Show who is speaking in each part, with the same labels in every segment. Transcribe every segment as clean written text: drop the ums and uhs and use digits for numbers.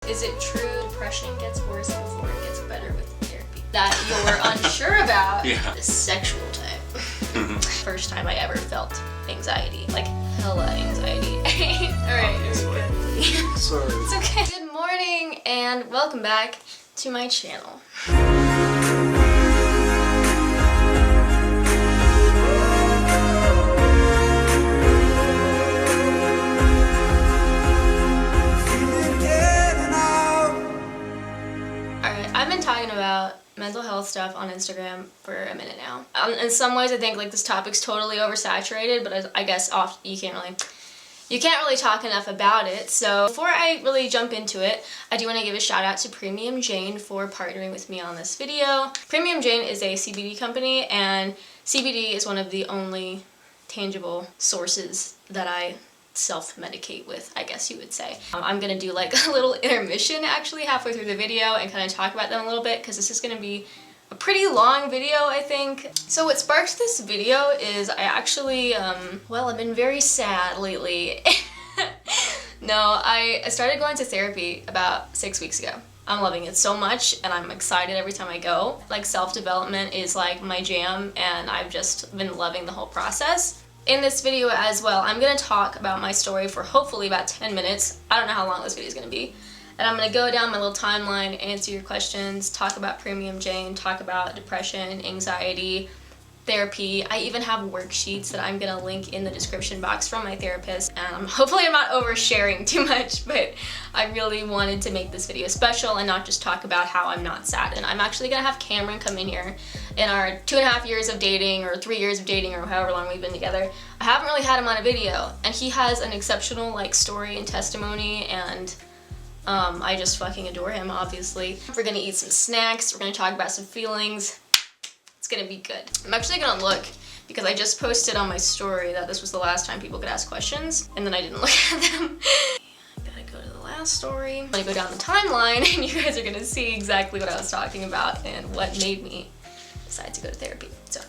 Speaker 1: Is it true depression gets worse before it gets better with therapy? That you're unsure about?
Speaker 2: Yeah.
Speaker 1: The sexual type. First time I ever felt anxiety. Like, hella anxiety. Alright, it's good.
Speaker 2: Sorry.
Speaker 1: It's okay. Good morning and welcome back to my channel. I've been talking about mental health stuff on Instagram for a minute now. In some ways I think like this topic's totally oversaturated, but I guess you can't really talk enough about it. So before I really jump into it, I do want to give a shout out to Premium Jane for partnering with me on this video. Premium Jane is a CBD company, and CBD is one of the only tangible sources that I self-medicate with, I guess you would say. I'm gonna do like a little intermission actually halfway through the video and kind of talk about them a little bit because this is gonna be a pretty long video, I think. So what sparked this video is I actually, well, I've been very sad lately. No, I started going to therapy about 6 weeks ago. I'm loving it so much and I'm excited every time I go. Like, self-development is like my jam and I've just been loving the whole process. In this video as well, I'm going to talk about my story for hopefully about 10 minutes. I don't know how long this video is going to be. And I'm going to go down my little timeline, answer your questions, talk about Premium Jane, talk about depression, anxiety, therapy. I even have worksheets that I'm going to link in the description box from my therapist. And hopefully I'm not oversharing too much, but I really wanted to make this video special and not just talk about how I'm not sad. And I'm actually going to have Cameron come in here. In our 2.5 years of dating, or 3 years of dating, or however long we've been together, I haven't really had him on a video, and he has an exceptional like story and testimony, and I just fucking adore him, obviously. We're gonna eat some snacks, we're gonna talk about some feelings. It's gonna be good. I'm actually gonna look, because I just posted on my story that this was the last time people could ask questions, and then I didn't look at them. I gotta go to the last story. I'm gonna go down the timeline, and you guys are gonna see exactly what I was talking about and what made me decide to go to therapy. So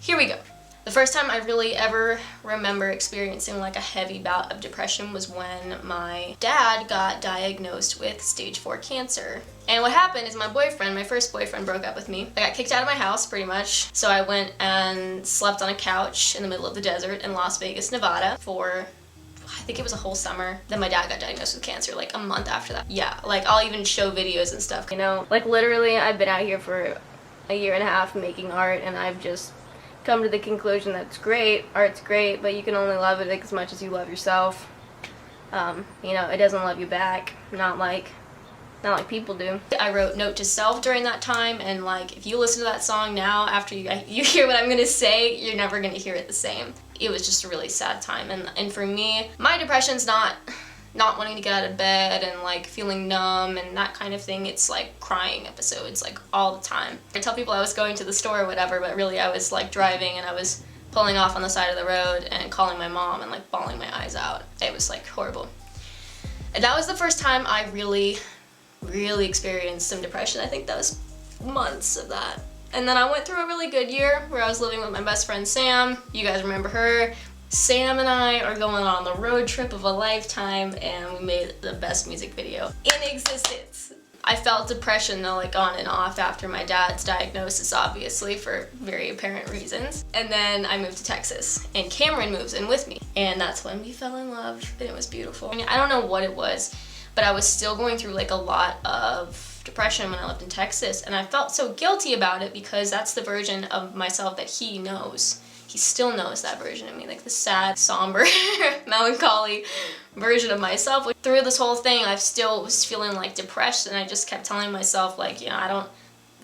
Speaker 1: here we go. The first time I really ever remember experiencing like a heavy bout of depression was when my dad got diagnosed with stage 4 cancer. And what happened is my first boyfriend broke up with me. I got kicked out of my house pretty much. So I went and slept on a couch in the middle of the desert in Las Vegas, Nevada for, I think it was a whole summer. Then my dad got diagnosed with cancer like a month after that. Yeah, like I'll even show videos and stuff. You know, like literally I've been out here for a year and a half making art, and I've just come to the conclusion that it's great, art's great, but you can only love it as much as you love yourself. You know, it doesn't love you back, not like people do. I wrote Note to Self during that time, and like if you listen to that song now after you hear what I'm gonna say, you're never gonna hear it the same. It was just a really sad time, and for me, my depression's not wanting to get out of bed and like feeling numb and that kind of thing. It's like crying episodes like all the time. I tell people I was going to the store or whatever, but really I was like driving and I was pulling off on the side of the road and calling my mom and like bawling my eyes out. It was like horrible. And that was the first time I really experienced some depression. I think that was months of that. And then I went through a really good year where I was living with my best friend Sam. You guys remember her. Sam and I are going on the road trip of a lifetime, and we made the best music video in existence. I felt depression though, like on and off after my dad's diagnosis, obviously, for very apparent reasons. And then I moved to Texas, and Cameron moves in with me. And that's when we fell in love, and it was beautiful. I mean, I don't know what it was, but I was still going through like a lot of depression when I lived in Texas, and I felt so guilty about it because that's the version of myself that he knows. He still knows that version of me, like the sad, somber, melancholy version of myself. Through this whole thing, I still was feeling like depressed, and I just kept telling myself like, you know,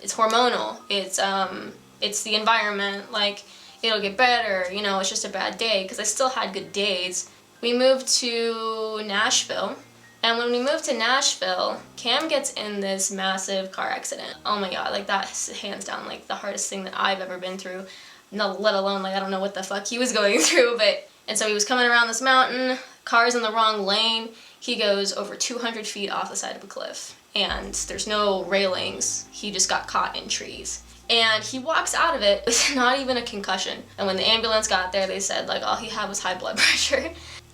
Speaker 1: it's hormonal, it's the environment, like it'll get better, you know, it's just a bad day, because I still had good days. We moved to Nashville, and when we moved to Nashville, Cam gets in this massive car accident. Oh my god, like that's hands down like the hardest thing that I've ever been through. No, let alone, like, I don't know what the fuck he was going through, but, and so he was coming around this mountain, car's in the wrong lane, he goes over 200 feet off the side of a cliff, and there's no railings, he just got caught in trees. And he walks out of it with not even a concussion, and when the ambulance got there, they said, like, all he had was high blood pressure.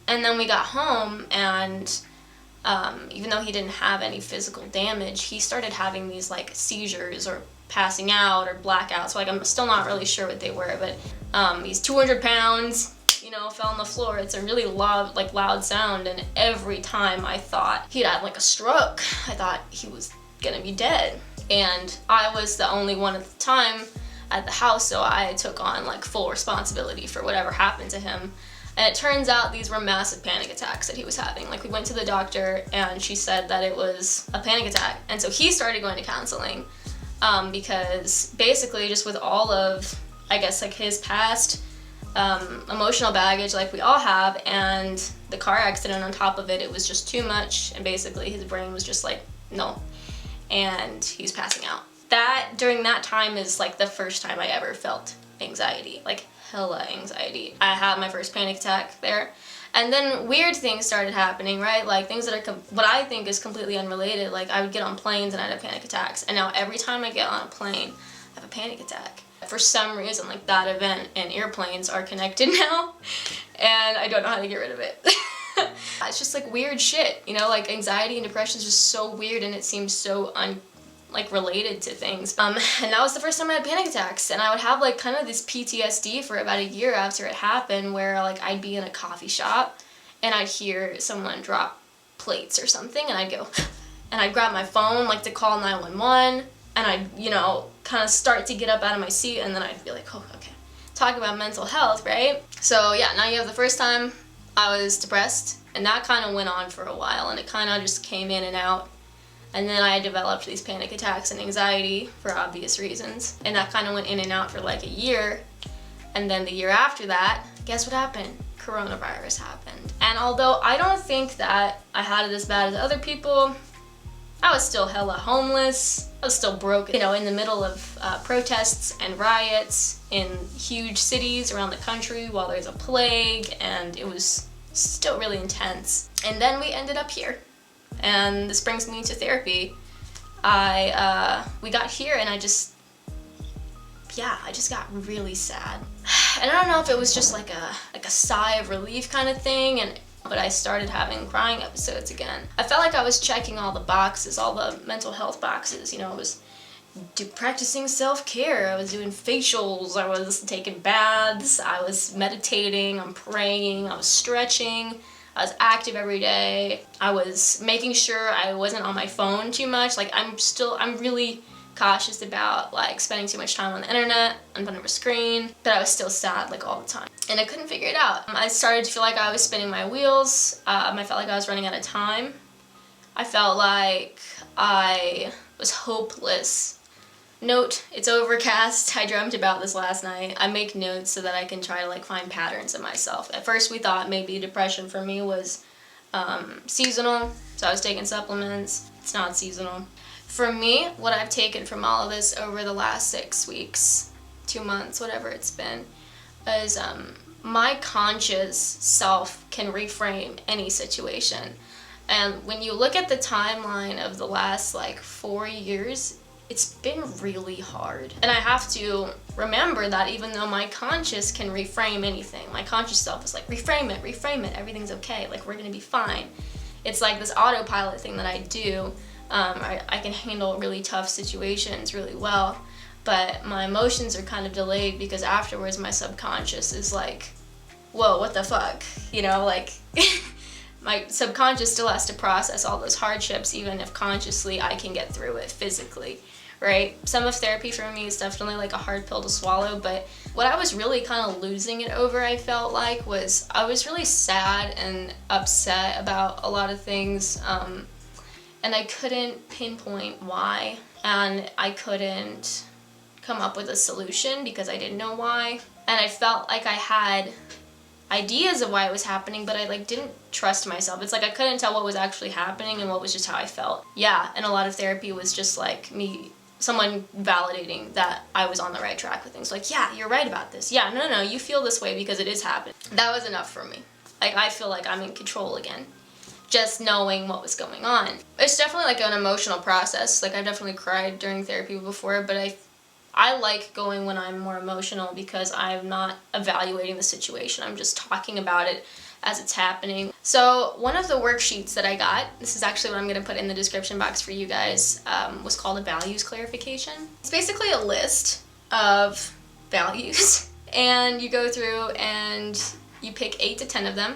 Speaker 1: And then we got home, and even though he didn't have any physical damage, he started having these like seizures or passing out or blackouts. So like I'm still not really sure what they were, but he's 200 pounds, you know, fell on the floor. It's a really loud sound, and every time I thought he'd had like a stroke, I thought he was gonna be dead. And I was the only one at the time at the house, so I took on like full responsibility for whatever happened to him. And it turns out these were massive panic attacks that he was having. Like, we went to the doctor and she said that it was a panic attack. And so he started going to counseling because basically just with all of, I guess, like his past emotional baggage like we all have, and the car accident on top of it, it was just too much. And basically his brain was just like, no. And he's passing out. That, during that time, is like the first time I ever felt anxiety. Like, hella anxiety. I had my first panic attack there. And then weird things started happening, right? Like things that are what I think is completely unrelated. Like I would get on planes and I'd have panic attacks. And now every time I get on a plane, I have a panic attack. For some reason, like that event and airplanes are connected now. And I don't know how to get rid of it. It's just like weird shit, you know? Like anxiety and depression is just so weird, and it seems so related to things. And that was the first time I had panic attacks, and I would have like kind of this PTSD for about a year after it happened, where like I'd be in a coffee shop and I'd hear someone drop plates or something, and I'd go, and I'd grab my phone like to call 911, and I'd, you know, kind of start to get up out of my seat, and then I'd be like, oh, okay. Talk about mental health, right? So yeah, now you have the first time I was depressed, and that kind of went on for a while, and it kind of just came in and out. And then I developed these panic attacks and anxiety for obvious reasons. And that kind of went in and out for like a year. And then the year after that, guess what happened? Coronavirus happened. And although I don't think that I had it as bad as other people, I was still hella homeless. I was still broke, you know, in the middle of protests and riots in huge cities around the country while there's a plague, and it was still really intense. And then we ended up here. And this brings me to therapy. We got here, and I just got really sad. And I don't know if it was just like a sigh of relief kind of thing, but I started having crying episodes again. I felt like I was checking all the boxes, all the mental health boxes. You know, I was practicing self-care, I was doing facials, I was taking baths, I was meditating, I'm praying, I was stretching, I was active every day. I was making sure I wasn't on my phone too much. Like I'm really cautious about like spending too much time on the internet, in front of a screen, but I was still sad like all the time. And I couldn't figure it out. I started to feel like I was spinning my wheels. I felt like I was running out of time. I felt like I was hopeless. Note, it's overcast. I dreamt about this last night. I make notes so that I can try to like find patterns in myself. At first we thought maybe depression for me was seasonal, so I was taking supplements. It's not seasonal. For me, what I've taken from all of this over the last 6 weeks, 2 months, whatever it's been, is my conscious self can reframe any situation. And when you look at the timeline of the last like 4 years, it's been really hard. And I have to remember that even though my conscious can reframe anything, my conscious self is like, reframe it, everything's okay, like we're gonna be fine. It's like this autopilot thing that I do. I can handle really tough situations really well, but my emotions are kind of delayed because afterwards my subconscious is like, whoa, what the fuck? You know, like, my subconscious still has to process all those hardships, even if consciously I can get through it physically, right? Some of therapy for me is definitely like a hard pill to swallow, but what I was really kind of losing it over, I felt like, was I was really sad and upset about a lot of things, and I couldn't pinpoint why, and I couldn't come up with a solution because I didn't know why, and I felt like I had ideas of why it was happening, but I like didn't trust myself. It's like I couldn't tell what was actually happening and what was just how I felt. Yeah, and a lot of therapy was just like someone validating that I was on the right track with things. Like, yeah, you're right about this. Yeah, no, you feel this way because it is happening. That was enough for me. Like, I feel like I'm in control again, just knowing what was going on. It's definitely like an emotional process. Like, I've definitely cried during therapy before, but I like going when I'm more emotional because I'm not evaluating the situation. I'm just talking about it as it's happening. So one of the worksheets that I got, this is actually what I'm going to put in the description box for you guys, was called a values clarification. It's basically a list of values and you go through and you pick 8 to 10 of them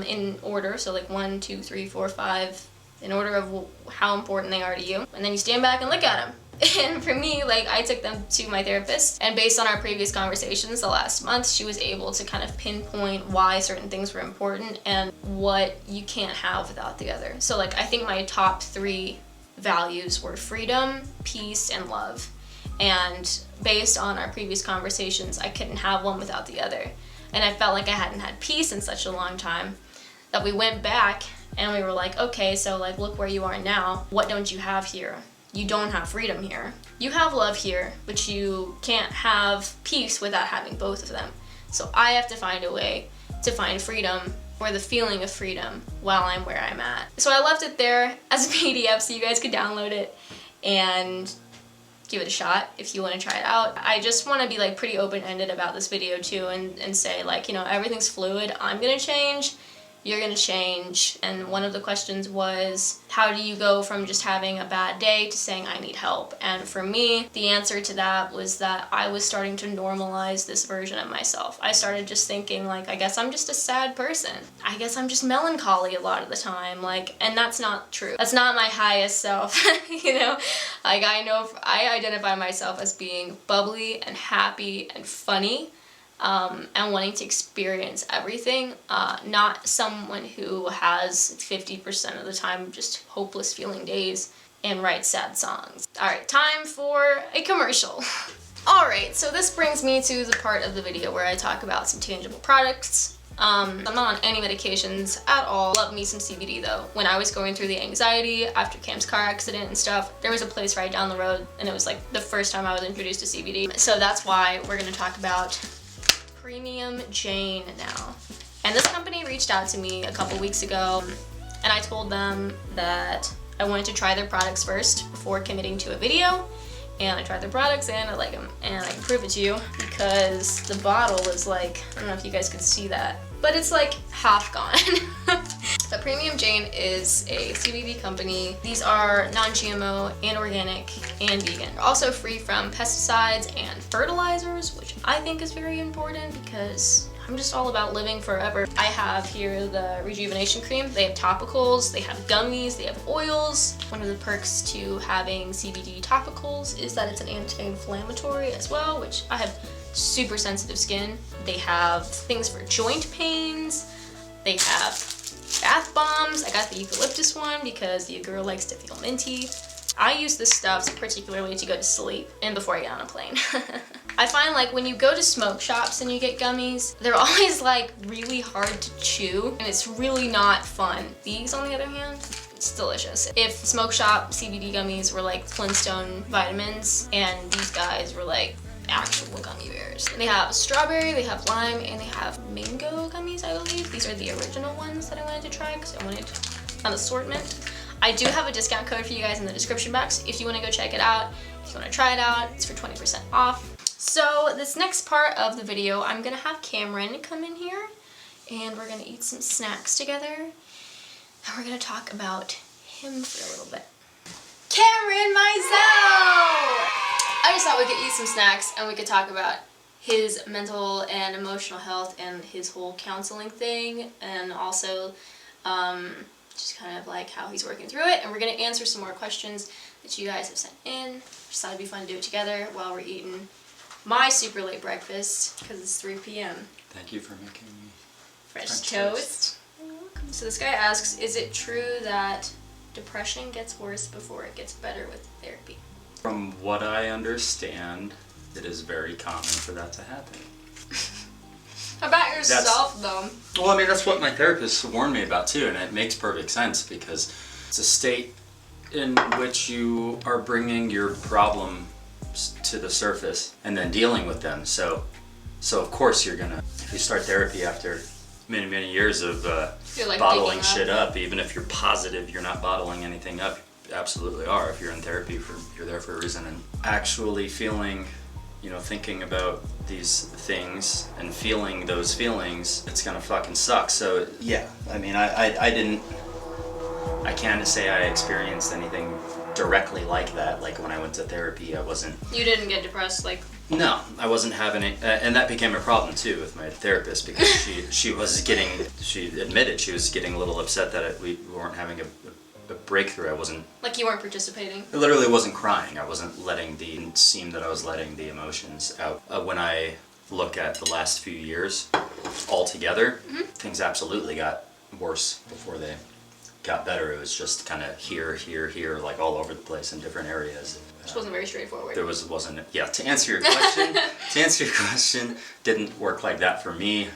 Speaker 1: in order, so like 1, 2, 3, 4, 5, in order of how important they are to you, and then you stand back and look at them. And for me, like, I took them to my therapist, and based on our previous conversations the last month, she was able to kind of pinpoint why certain things were important and what you can't have without the other. So like, I think my top 3 values were freedom, peace, and love. And based on our previous conversations, I couldn't have one without the other. And I felt like I hadn't had peace in such a long time that we went back and we were like, okay, so like, look where you are now. What don't you have here? You don't have freedom here. You have love here, but you can't have peace without having both of them. So I have to find a way to find freedom, or the feeling of freedom, while I'm where I'm at. So I left it there as a PDF so you guys could download it and give it a shot if you want to try it out. I just want to be like pretty open-ended about this video too, and say like, you know, everything's fluid. I'm gonna change, you're gonna change. And one of the questions was, how do you go from just having a bad day to saying I need help? And for me, the answer to that was that I was starting to normalize this version of myself. I started just thinking like, I guess I'm just a sad person. I guess I'm just melancholy a lot of the time. Like, and that's not true. That's not my highest self. You know, like, I identify myself as being bubbly and happy and funny. And wanting to experience everything, not someone who has 50% of the time just hopeless feeling days and writes sad songs. Alright, time for a commercial. Alright, so this brings me to the part of the video where I talk about some tangible products. I'm not on any medications at all. Love me some CBD though. When I was going through the anxiety after Cam's car accident and stuff, there was a place right down the road, and it was like the first time I was introduced to CBD. So that's why we're gonna talk about Premium Jane now. And this company reached out to me a couple weeks ago, and I told them that I wanted to try their products first before committing to a video. And I tried their products and I like them, and I can prove it to you because the bottle is like, I don't know if you guys can see that, but it's like half gone. But Premium Jane is a CBD company. These are non-GMO and organic and vegan. They're also free from pesticides and fertilizers, which I think is very important because I'm just all about living forever. I have here the rejuvenation cream. They have topicals, they have gummies, they have oils. One of the perks to having CBD topicals is that it's an anti-inflammatory as well, which I have super sensitive skin. They have things for joint pains. They have bath bombs. I got the eucalyptus one because your girl likes to feel minty. I use this stuff particularly to go to sleep and before I get on a plane. I find like when you go to smoke shops and you get gummies, they're always like really hard to chew and it's really not fun. These on the other hand, it's delicious. If smoke shop CBD gummies were like Flintstone vitamins and these guys were like actual gummy bears. They have strawberry, they have lime, and they have mango gummies, I believe. These are the original ones that I wanted to try because I wanted an assortment. I do have a discount code for you guys in the description box if you want to go check it out. If you want to try it out, it's for 20% off. So this next part of the video, I'm going to have Cameron come in here and we're going to eat some snacks together. And we're going to talk about him for a little bit. Cameron Mizell! I just thought we could eat some snacks and we could talk about his mental and emotional health and his whole counseling thing, and also just kind of like how he's working through it. And we're going to answer some more questions that you guys have sent in. Just thought it'd be fun to do it together while we're eating my super late breakfast because it's 3 p.m.
Speaker 2: Thank you for making me
Speaker 1: Fresh toast. You're welcome. So this guy asks, is it true that depression gets worse before it gets better with therapy?
Speaker 2: From what I understand, it is very common for that to happen.
Speaker 1: How about yourself, though?
Speaker 2: Well, I mean, that's what my therapist warned me about, too, and it makes perfect sense because it's a state in which you are bringing your problems to the surface and then dealing with them. So of course you're gonna, if you start therapy after many years of like bottling shit up, even if you're positive you're not bottling anything up, you absolutely are. If you're in therapy, you're there for a reason. And actually feeling, thinking about these things and feeling those feelings, it's gonna fucking suck. So yeah, I mean, I can't say I experienced anything directly like that. Like when I went to therapy, I wasn't.
Speaker 1: You didn't get depressed, like.
Speaker 2: No, I wasn't having it, and that became a problem too with my therapist because she admitted she was getting a little upset that we weren't having a breakthrough. I wasn't.
Speaker 1: Like you weren't participating.
Speaker 2: I literally wasn't crying. I wasn't it seemed that I was letting the emotions out. When I look at the last few years altogether, things absolutely got worse before they got better. It was just kind of here, like all over the place in different areas.
Speaker 1: Which wasn't very straightforward.
Speaker 2: Wasn't. Yeah. To answer your question, didn't work like that for me.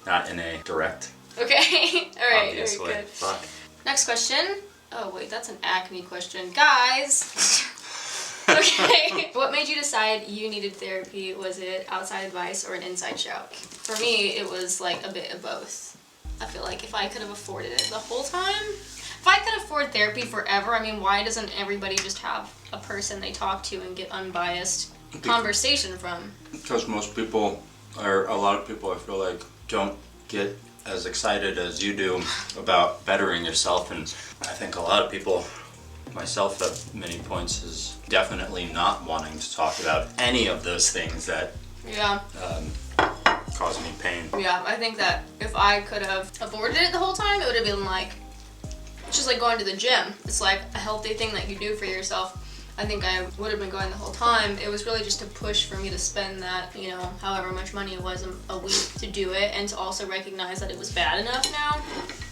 Speaker 2: Not in a direct.
Speaker 1: Okay. All right.
Speaker 2: Obvious
Speaker 1: Very
Speaker 2: way.
Speaker 1: good.
Speaker 2: Fuck.
Speaker 1: Next question. Oh wait, that's an acne question, guys. Okay. What made you decide you needed therapy? Was it outside advice or an inside shout? For me, it was like a bit of both. I feel like if I could have afforded it the whole time, if I could afford therapy forever, I mean, why doesn't everybody just have a person they talk to and get unbiased conversation from?
Speaker 3: Because a lot of people, I feel like, don't get
Speaker 2: as excited as you do about bettering yourself, and I think a lot of people, myself at many points, is definitely not wanting to talk about any of those things that cause me pain.
Speaker 1: Yeah, I think that if I could have avoided it the whole time, it would have been like, it's just like going to the gym. It's like a healthy thing that you do for yourself. I think I would have been going the whole time. It was really just a push for me to spend that, however much money it was a week to do it, and to also recognize that it was bad enough now.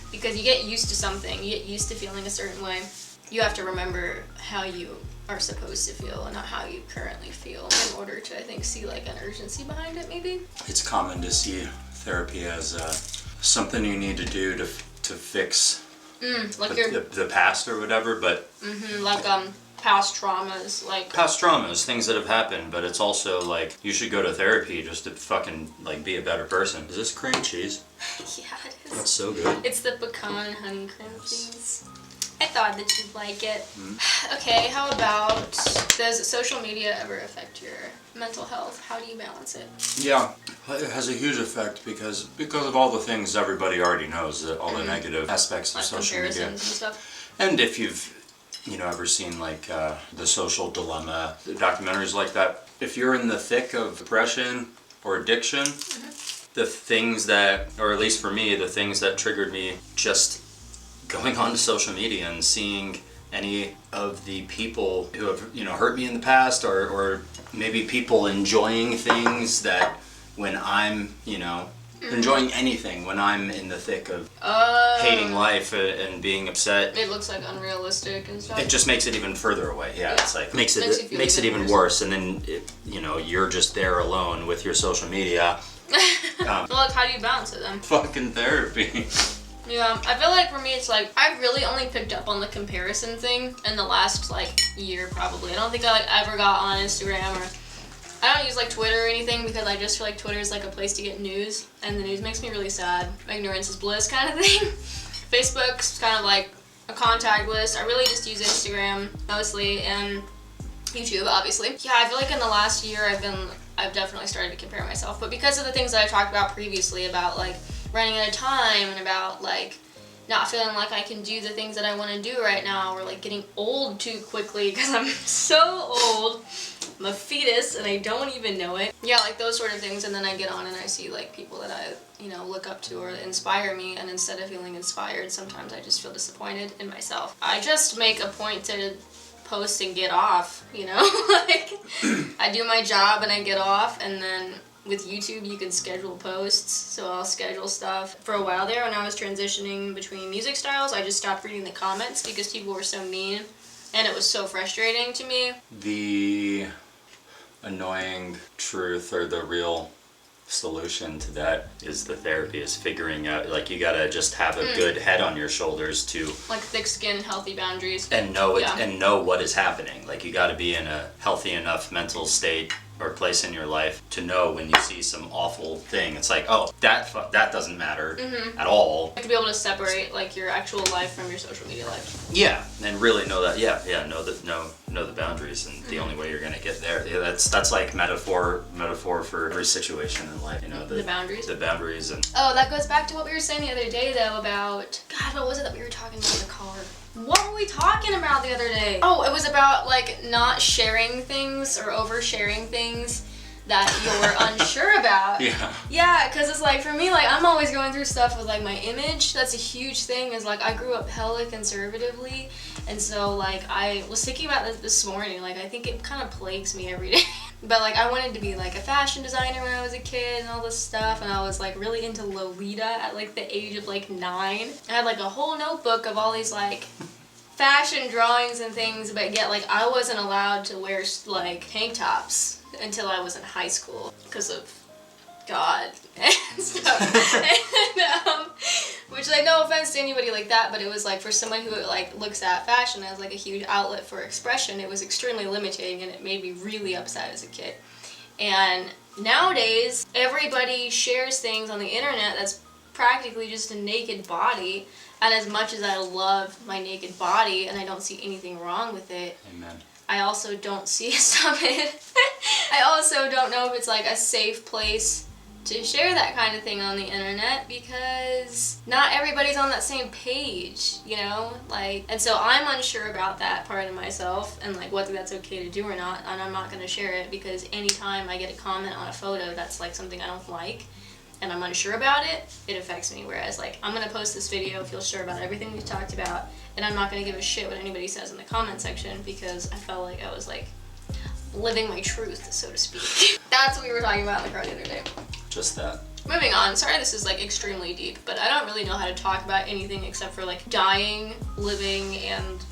Speaker 1: Because you get used to something, you get used to feeling a certain way. You have to remember how you are supposed to feel and not how you currently feel in order to, I think, see like an urgency behind it, maybe.
Speaker 2: It's common to see therapy as something you need to do to fix
Speaker 1: Like
Speaker 2: the past or whatever, but
Speaker 1: past traumas, like
Speaker 2: past traumas, things that have happened. But it's also like you should go to therapy just to fucking like be a better person. Is this cream cheese?
Speaker 1: Yeah, it is.
Speaker 2: That's so good.
Speaker 1: It's the pecan and honey cream cheese. I thought that you'd like it. Okay, how about, does social media ever affect your mental health? How do you balance it?
Speaker 3: Yeah, it has a huge effect because of all the things everybody already knows, all the negative aspects of
Speaker 1: Like
Speaker 3: social media.
Speaker 1: comparisons and stuff.
Speaker 2: And if you've ever seen like The Social Dilemma, documentaries like that, if you're in the thick of depression or addiction, the things that, or at least for me, the things that triggered me just going onto social media and seeing any of the people who have hurt me in the past, or maybe people enjoying things that when I'm enjoying anything when I'm in the thick of hating life and being upset.
Speaker 1: It looks like unrealistic and stuff.
Speaker 2: It just makes it even further away. Yeah, it's like makes
Speaker 1: you
Speaker 2: it
Speaker 1: feel
Speaker 2: even worse. And then you're just there alone with your social media.
Speaker 1: Well, like, how do you balance it then?
Speaker 3: Fucking therapy.
Speaker 1: Yeah, I feel like for me it's like I've really only picked up on the comparison thing in the last year probably. I don't think I ever got on Instagram, or I don't use Twitter or anything because I just feel like Twitter is a place to get news, and the news makes me really sad. Ignorance is bliss kind of thing. Facebook's kind of like a contact list. I really just use Instagram mostly, and YouTube obviously. Yeah, I feel like in the last year I've definitely started to compare myself, but because of the things that I talked about previously about running out of time and about not feeling like I can do the things that I want to do right now, or getting old too quickly because I'm so old. I'm a fetus and I don't even know it. Yeah, those sort of things, and then I get on and I see people that I look up to or inspire me, and instead of feeling inspired, sometimes I just feel disappointed in myself. I just make a point to post and get off, I do my job and I get off, and then with YouTube you can schedule posts, so I'll schedule stuff. For a while there when I was transitioning between music styles, I just stopped reading the comments because people were so mean and it was so frustrating to me.
Speaker 2: The annoying truth, or the real solution to that, is the therapy, is figuring out you gotta just have a good head on your shoulders to
Speaker 1: thick skin, healthy boundaries,
Speaker 2: and know it, and know what is happening. You gotta be in a healthy enough mental state or place in your life to know when you see some awful thing. It's like, oh, that doesn't matter at all.
Speaker 1: You have to be able to separate like your actual life from your social media life.
Speaker 2: Yeah, and really know that. Know the boundaries, and the only way you're gonna get there. Yeah, that's like metaphor for every situation in life. You know,
Speaker 1: The boundaries.
Speaker 2: The boundaries and.
Speaker 1: Oh, that goes back to what we were saying the other day though about God, what was it that we were talking about in the car? What were we talking about the other day? Oh, it was about like not sharing things or oversharing things that you're unsure about.
Speaker 2: Yeah.
Speaker 1: Yeah, because it's like for me, like I'm always going through stuff with like my image. That's a huge thing. Is like I grew up hella conservatively, and so like I was thinking about this morning. Like I think it kind of plagues me every day. But like I wanted to be like a fashion designer when I was a kid and all this stuff, and I was like really into Lolita at like the age of like 9. I had like a whole notebook of all these like fashion drawings and things, but yet like I wasn't allowed to wear like tank tops until I was in high school because of God and stuff. And, which like no offense to anybody like that, but it was like for someone who like looks at fashion as like a huge outlet for expression, it was extremely limiting and it made me really upset as a kid. And nowadays everybody shares things on the internet that's practically just a naked body, and as much as I love my naked body and I don't see anything wrong with it,
Speaker 2: Amen.
Speaker 1: I also don't see I also don't know if it's like a safe place to share that kind of thing on the internet because not everybody's on that same page, you know? Like, and so I'm unsure about that part of myself and like whether that's okay to do or not, and I'm not going to share it because anytime I get a comment on a photo that's like something I don't like and I'm unsure about it, it affects me. Whereas like I'm going to post this video, feel sure about everything we've talked about, and I'm not going to give a shit what anybody says in the comment section because I felt like I was like living my truth, so to speak. That's what we were talking about in the car the other day.
Speaker 2: Just that.
Speaker 1: Moving on. Sorry this is like extremely deep, but I don't really know how to talk about anything except for like dying, living, and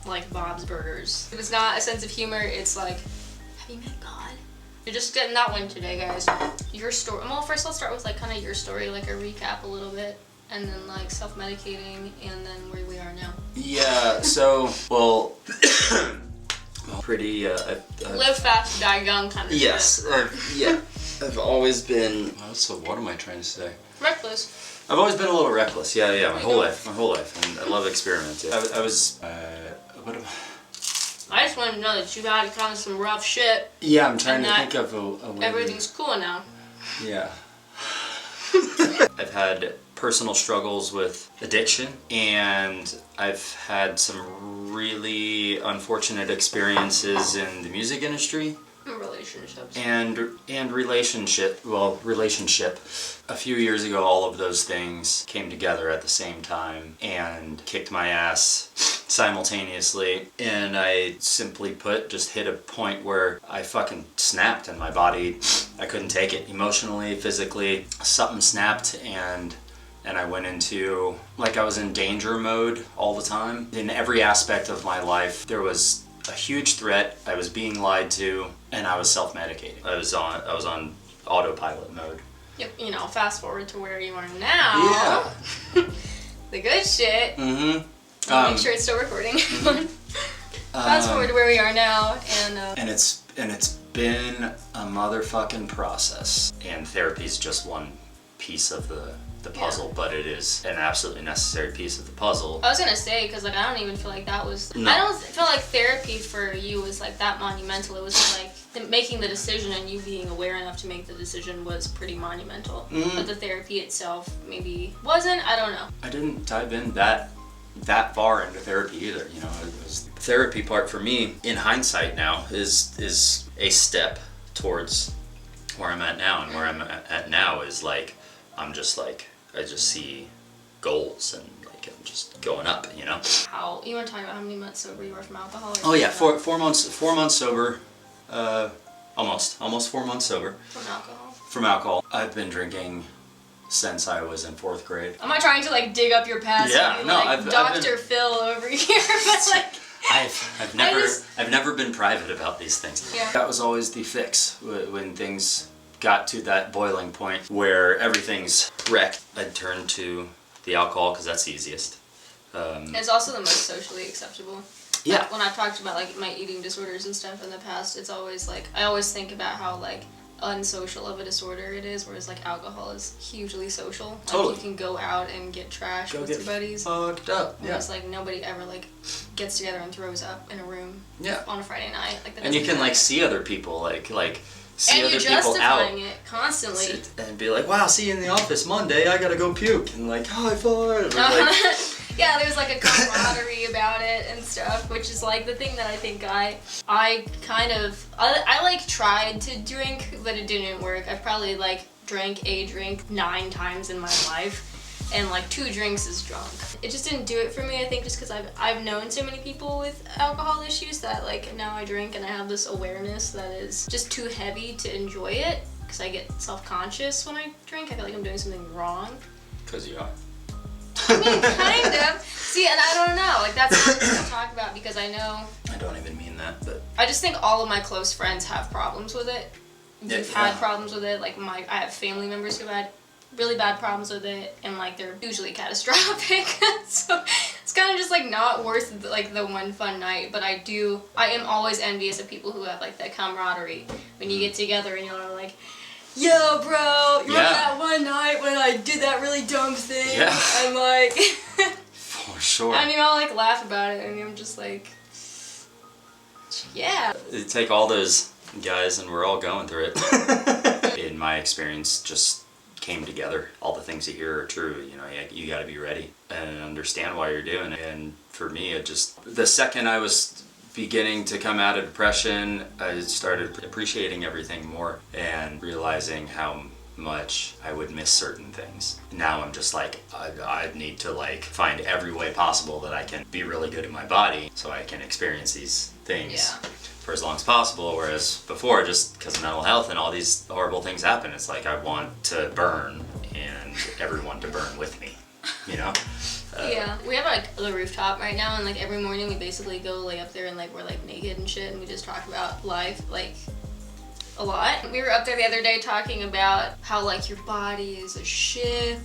Speaker 1: like Bob's Burgers. If it's not a sense of humor, it's like, have you met God? You're just getting that one today, guys. Your story. Well, first let's start with like kind of your story, like a recap a little bit, and then like self-medicating, and then where we are now.
Speaker 2: Yeah. So well. Pretty.
Speaker 1: Live fast, die young kind of
Speaker 2: yes. Yeah. I've always been.
Speaker 3: So what am I trying to say?
Speaker 1: reckless.
Speaker 2: I've always been a little reckless. Yeah. My whole life, and I love experimenting. I was. What am
Speaker 1: I just wanted to know that you've had kind of some rough shit.
Speaker 2: Yeah, I'm trying to think of a way.
Speaker 1: Everything's cool now.
Speaker 2: Yeah. I've had personal struggles with addiction, and I've had some really unfortunate experiences in the music industry.
Speaker 1: Relationships.
Speaker 2: And relationship. A few years ago, all of those things came together at the same time and kicked my ass simultaneously. And I simply put, just hit a point where I fucking snapped, and my body, I couldn't take it emotionally, physically. Something snapped, and I went into, like, I was in danger mode all the time. In every aspect of my life, there was a huge threat. I was being lied to, and I was self-medicating. I was on autopilot mode.
Speaker 1: Yep, you know, fast forward to where you are now.
Speaker 2: Yeah.
Speaker 1: The good shit.
Speaker 2: Mm-hmm.
Speaker 1: Make sure it's still recording. Fast forward to where we are now,
Speaker 2: and it's been a motherfucking process. And therapy's just one piece of the puzzle, but it is an absolutely necessary piece of the puzzle.
Speaker 1: I was gonna say, because like I don't even feel like that was.
Speaker 2: No.
Speaker 1: I don't feel like therapy for you was like that monumental. It was just like making the decision and you being aware enough to make the decision was pretty monumental.
Speaker 2: Mm-hmm.
Speaker 1: But the therapy itself maybe wasn't. I don't know.
Speaker 2: I didn't dive in that far into therapy either. You know, it was the therapy part for me. In hindsight, now is a step towards where I'm at now, and where I'm at now is like I'm just like. I just see goals and like I'm just going up, you know.
Speaker 1: How you want to talk about how many months sober you were from alcohol?
Speaker 2: Oh yeah, four months sober, almost 4 months sober. From alcohol. I've been drinking since I was in 4th grade.
Speaker 1: I'm not trying to like dig up your past.
Speaker 2: Yeah,
Speaker 1: and be,
Speaker 2: no,
Speaker 1: like,
Speaker 2: I've
Speaker 1: Dr.
Speaker 2: been...
Speaker 1: Phil over here, but like.
Speaker 2: I've never been private about these things.
Speaker 1: Yeah.
Speaker 2: That was always the fix when things got to that boiling point where everything's wrecked. I'd turn to the alcohol because that's the easiest.
Speaker 1: It's also the most socially acceptable.
Speaker 2: Yeah.
Speaker 1: When I've talked about like my eating disorders and stuff in the past, it's always like I always think about how like unsocial of a disorder it is, whereas like alcohol is hugely social. Like
Speaker 2: Totally.
Speaker 1: you can go out and get trash with your buddies.
Speaker 2: Fucked up. Yeah.
Speaker 1: Whereas like nobody ever like gets together and throws up in a room.
Speaker 2: Yeah.
Speaker 1: On a Friday night. Like that
Speaker 2: And you
Speaker 1: doesn't
Speaker 2: can like
Speaker 1: happen.
Speaker 2: see other people like see
Speaker 1: and
Speaker 2: other
Speaker 1: you're
Speaker 2: people out.
Speaker 1: justifying it constantly.
Speaker 2: And be like, wow, see you in the office Monday, I gotta go puke. And like, high five. Or like,
Speaker 1: yeah, there's like a camaraderie about it and stuff, which is like the thing that I think I like tried to drink, but it didn't work. I probably like drank a drink 9 times in my life, and like 2 drinks is drunk. It just didn't do it for me, I think, just because I've known so many people with alcohol issues that like now I drink and I have this awareness that is just too heavy to enjoy it, because I get self-conscious when I drink. I feel like I'm doing something wrong.
Speaker 2: because you are.
Speaker 1: I mean, kind of. See, and I don't know. Like, that's something to talk about, because I know...
Speaker 2: I don't even mean that, but...
Speaker 1: I just think all of my close friends have problems with it. You've had problems with it. Like, I have family members who've had really bad problems with it, and, like, they're usually catastrophic. So, it's kind of just, like, not worth, like, the one fun night. But I am always envious of people who have, like, that camaraderie. When you get together and you're like... Yo, bro, you remember that one night when I did that really dumb thing?
Speaker 2: Yeah.
Speaker 1: And like...
Speaker 2: For sure.
Speaker 1: and you all like laugh about it, and I'm just like... Yeah.
Speaker 2: You take all those guys, and we're all going through it. In my experience, just came together. All the things you hear are true. You know, you gotta be ready and understand why you're doing it. And for me, the second I was beginning to come out of depression, I started appreciating everything more and realizing how much I would miss certain things. Now I'm just like, I need to like find every way possible that I can be really good in my body so I can experience these things for as long as possible. Whereas before, just because of mental health and all these horrible things happen, it's like I want to burn and everyone to burn with me, you know?
Speaker 1: Yeah, we have like the rooftop right now, and like every morning we basically go lay up there and like we're like naked and shit, and we just talk about life like a lot. We were up there the other day talking about how like your body is a ship.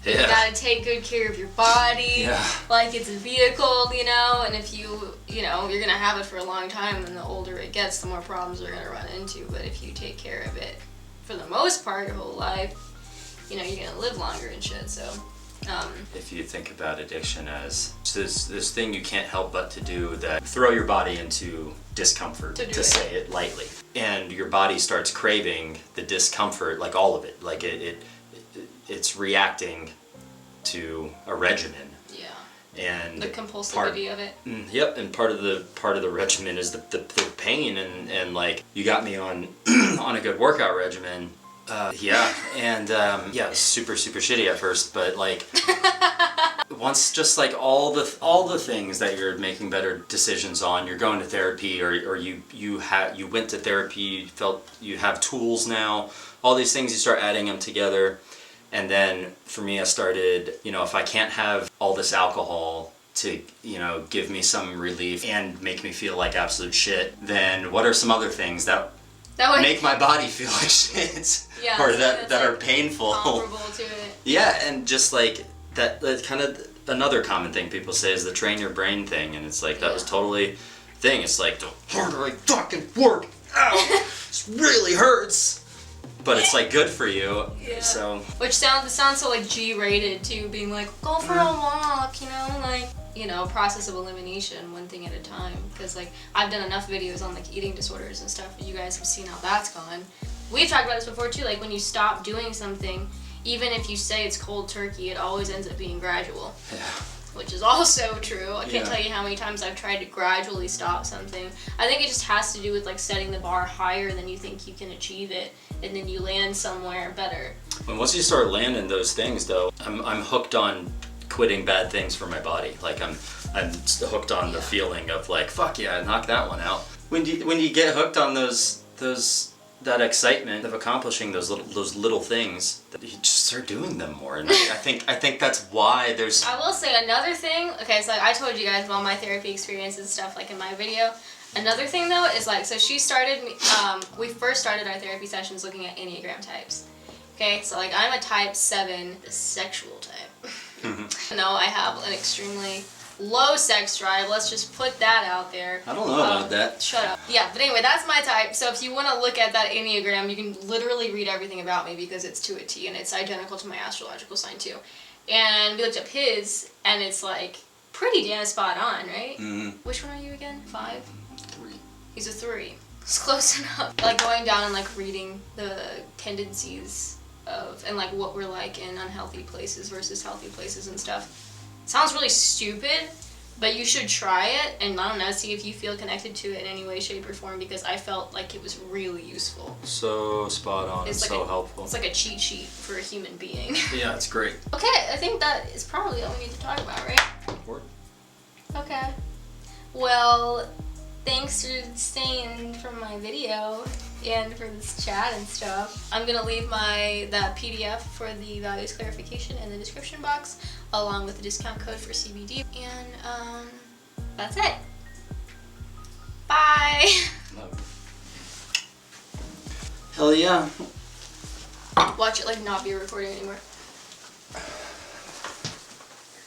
Speaker 1: You gotta take good care of your body, like it's a vehicle, you know, and if you're gonna have it for a long time, and the older it gets, the more problems we're gonna run into. But if you take care of it for the most part your whole life, you know, you're gonna live longer and shit, so.
Speaker 2: If you think about addiction as this thing you can't help but to do, that throw your body into discomfort, to say it lightly, and your body starts craving the discomfort, like all of it, like it's reacting to a regimen. Yeah. And the
Speaker 1: compulsivity of it.
Speaker 2: Yep, and part of the regimen is the pain, and like you got me on on a good workout regimen. It was super super shitty at first, but like once just like all the things that you're making better decisions on, you're going to therapy, or you went to therapy, you felt you have tools now, all these things, you start adding them together. And then for me, I started, you know, if I can't have all this alcohol to, you know, give me some relief and make me feel like absolute shit, then what are some other things that make my body feel like shit, or that are painful.
Speaker 1: Comparable to it.
Speaker 2: Yeah, and just like that kind of another common thing people say is the train your brain thing, and it's like that was totally a thing. It's like the harder I fucking work out, it really hurts, but it's like good for you. Yeah. So
Speaker 1: which sounds so like G-rated too, being like go for a walk, you know, like. You know, process of elimination, one thing at a time. Because like I've done enough videos on like eating disorders and stuff, you guys have seen how that's gone. We've talked about this before too, like when you stop doing something, even if you say it's cold turkey, it always ends up being gradual. Yeah. Which is also true. I can't tell you how many times I've tried to gradually stop something. I think it just has to do with like setting the bar higher than you think you can achieve it, and then you land somewhere better.
Speaker 2: And once you start landing those things though, I'm hooked on quitting bad things for my body. Like I'm hooked on the feeling of like, fuck yeah, knock that one out. When you get hooked on that excitement of accomplishing those little things, that you just start doing them more. And I think that's why there's.
Speaker 1: I will say another thing. Okay, so I told you guys about my therapy experience and stuff like in my video. Another thing though is like, so she started. We first started our therapy sessions looking at Enneagram types. Okay, so like I'm a type 7, the sexual type. No, I have an extremely low sex drive. Let's just put that out there.
Speaker 2: I don't know about that.
Speaker 1: Shut up. Yeah, but anyway, that's my type. So if you want to look at that Enneagram, you can literally read everything about me because it's to a T, and it's identical to my astrological sign too. And we looked up his, and it's like pretty damn spot on, right?
Speaker 2: Mm-hmm.
Speaker 1: Which one are you again? 5?
Speaker 2: 3.
Speaker 1: He's a 3. It's close enough. Like going down and like reading the tendencies of, and like what we're like in unhealthy places versus healthy places and stuff. Sounds really stupid, but you should try it, and I don't know, see if you feel connected to it in any way, shape, or form, because I felt like it was really useful.
Speaker 3: So spot on and
Speaker 1: It's like
Speaker 3: so helpful.
Speaker 1: It's like a cheat sheet for a human being.
Speaker 2: Yeah, it's great.
Speaker 1: Okay, I think that is probably all we need to talk about, right?
Speaker 2: Word.
Speaker 1: Okay. Well, thanks for staying for my video and for this chat and stuff. I'm gonna leave that PDF for the values clarification in the description box, along with the discount code for CBD. And that's it. Bye.
Speaker 2: Hell yeah.
Speaker 1: Watch it like not be recording anymore.